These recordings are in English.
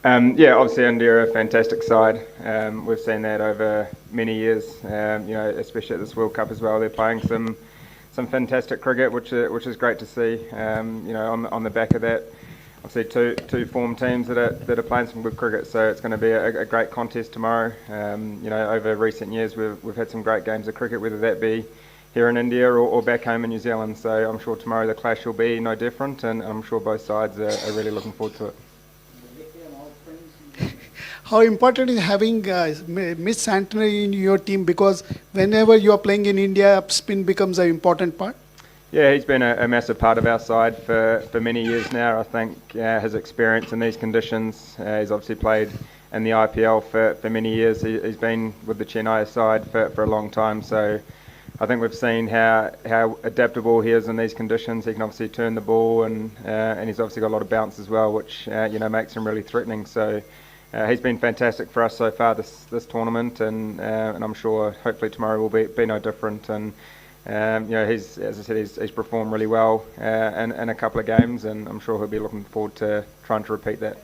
Yeah, obviously India are a fantastic side. We've seen that over many years. Especially at this World Cup as well. They're playing some fantastic cricket, which is great to see. On the back of that, obviously two form teams that are playing some good cricket. So it's going to be a great contest tomorrow. Over recent years we've had some great games of cricket, whether that be here in India or back home in New Zealand. So I'm sure tomorrow the clash will be no different, and I'm sure both sides are really looking forward to it. How important is having Miss Centenary in your team? Because whenever you are playing in India, spin becomes an important part. Yeah, he's been a massive part of our side for many years now. I think his experience in these conditions, he's obviously played in the IPL for many years. He's been with the Chennai side for a long time. So I think we've seen how adaptable he is in these conditions. He can obviously turn the ball, and he's obviously got a lot of bounce as well, which makes him really threatening. So he's been fantastic for us so far this tournament, and I'm sure hopefully tomorrow will be no different. And he's, as I said, he's performed really well in a couple of games, and I'm sure he'll be looking forward to trying to repeat that.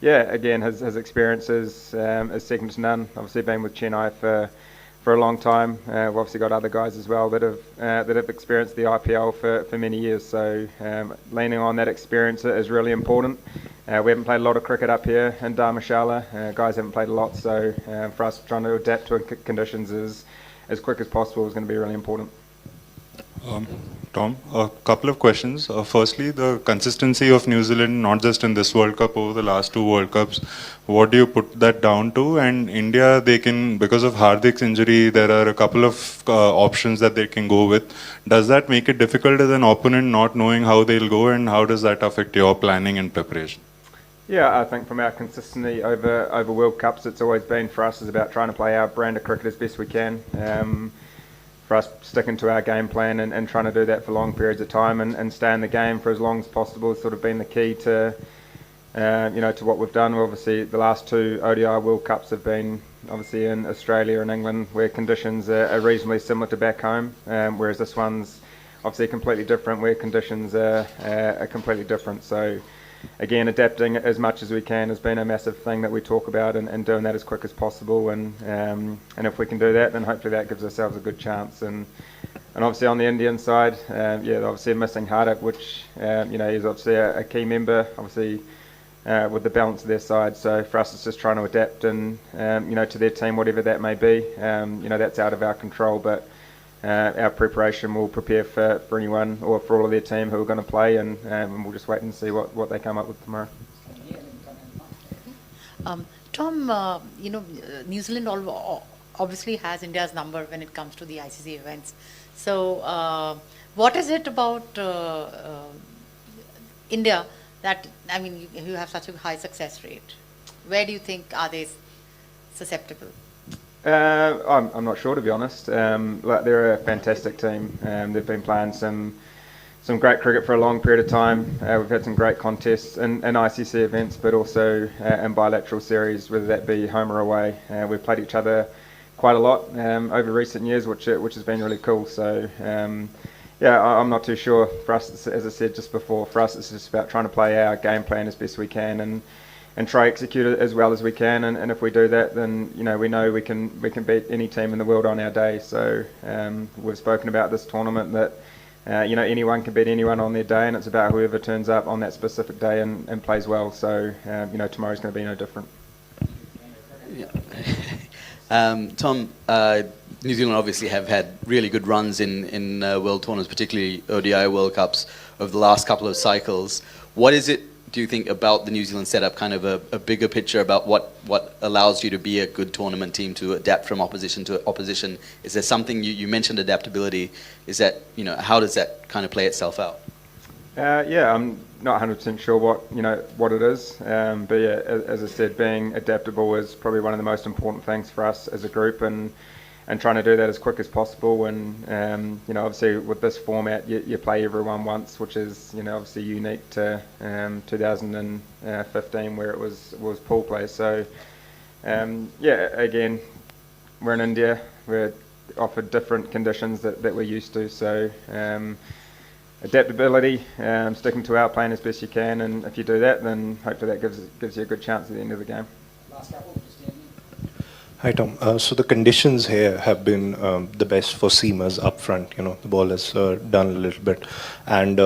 Yeah, again, his experience is second to none. Obviously, been with Chennai for a long time. We've obviously got other guys as well that have experienced the IPL for many years. So leaning on that experience is really important. We haven't played a lot of cricket up here in Dharamshala. Guys haven't played a lot, so for us trying to adapt to conditions as quick as possible is going to be really important. Tom, a couple of questions. Firstly, the consistency of New Zealand, not just in this World Cup, over the last two World Cups, what do you put that down to? And India, they can, because of Hardik's injury, there are a couple of options that they can go with. Does that make it difficult as an opponent not knowing how they'll go, and how does that affect your planning and preparation? Yeah, I think from our consistency over World Cups, it's always been for us is about trying to play our brand of cricket as best we can. For us sticking to our game plan and trying to do that for long periods of time and stay in the game for as long as possible has sort of been the key to what we've done. Obviously, the last two ODI World Cups have been obviously in Australia and England, where conditions are reasonably similar to back home, whereas this one's obviously completely different, where conditions are completely different. So again, adapting as much as we can has been a massive thing that we talk about, and doing that as quick as possible. And if we can do that, then hopefully that gives ourselves a good chance. And obviously on the Indian side, obviously missing Hardik, which he's obviously a key member, obviously with the balance of their side. So for us, it's just trying to adapt and to their team, whatever that may be. That's out of our control, but our preparation will prepare for anyone or for all of their team who are going to play, and we'll just wait and see what they come up with tomorrow. Tom, New Zealand obviously has India's number when it comes to the ICC events. So what is it about India that, you have such a high success rate? Where do you think are they susceptible? I'm not sure, to be honest. They're a fantastic team. They've been playing some great cricket for a long period of time. We've had some great contests in ICC events, but also in bilateral series, whether that be home or away. We've played each other quite a lot over recent years, which has been really cool. So I'm not too sure. For us, as I said just before, for us it's just about trying to play our game plan as best we can and try execute it as well as we can, and if we do that, then we know we can beat any team in the world on our day. So we've spoken about this tournament that anyone can beat anyone on their day, and it's about whoever turns up on that specific day and plays well. So tomorrow's going to be no different. Tom, New Zealand obviously have had really good runs in world tournaments, particularly ODI World Cups over the last couple of cycles. What is it, do you think, about the New Zealand setup, kind of a bigger picture about what allows you to be a good tournament team, to adapt from opposition to opposition? Is there something, you mentioned adaptability, is that, how does that kind of play itself out? I'm not 100% sure what it is, but yeah, as I said, being adaptable is probably one of the most important things for us as a group, and trying to do that as quick as possible. And obviously with this format, you play everyone once, which is obviously unique to 2015 where it was pool play. So again, we're in India, we're offered different conditions that we're used to. So adaptability, sticking to our plan as best you can, and if you do that, then hopefully that gives you a good chance at the end of the game. Hi Tom. So the conditions here have been the best for seamers up front. You know, the ball has done a little bit, and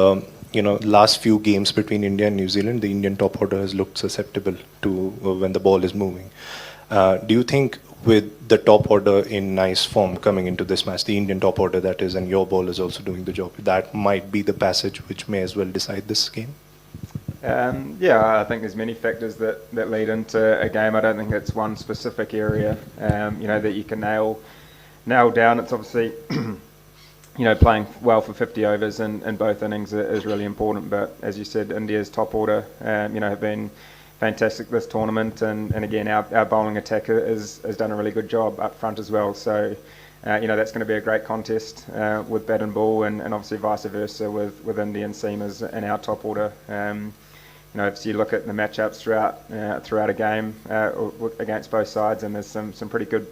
you know, last few games between India and New Zealand, the Indian top order has looked susceptible to when the ball is moving. Do you think with the top order in nice form coming into this match, the Indian top order that is, and your ball is also doing the job, that might be the passage which may as well decide this game? Yeah, I think there's many factors that lead into a game. I don't think it's one specific area, you know, that you can nail down. It's obviously, you know, playing well for 50 overs in both innings is really important. But as you said, India's top order, you know, have been fantastic this tournament, and again, our bowling attack has done a really good job up front as well. So, you know, that's going to be a great contest with bat and ball, and obviously vice versa with Indian seamers and our top order. You know, if you look at the matchups throughout a game against both sides, and there's some pretty good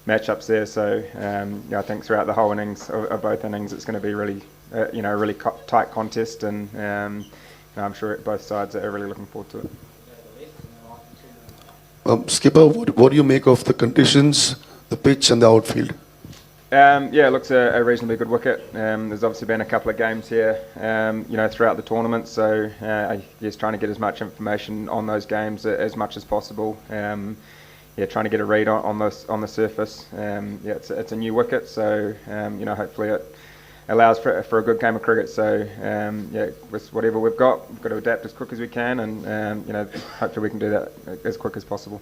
matchups there. So yeah, I think throughout the whole innings of both innings, it's going to be really, you know, a really tight contest, and you know, I'm sure both sides are really looking forward to it. Skipper, what do you make of the conditions, the pitch and the outfield? Yeah, it looks a reasonably good wicket. There's obviously been a couple of games here, you know, throughout the tournament. So I guess trying to get as much information on those games as much as possible. Yeah, trying to get a read on the surface. Yeah, it's a new wicket, so you know, hopefully it allows for a good game of cricket. So yeah, with whatever we've got to adapt as quick as we can, and you know, hopefully we can do that as quick as possible.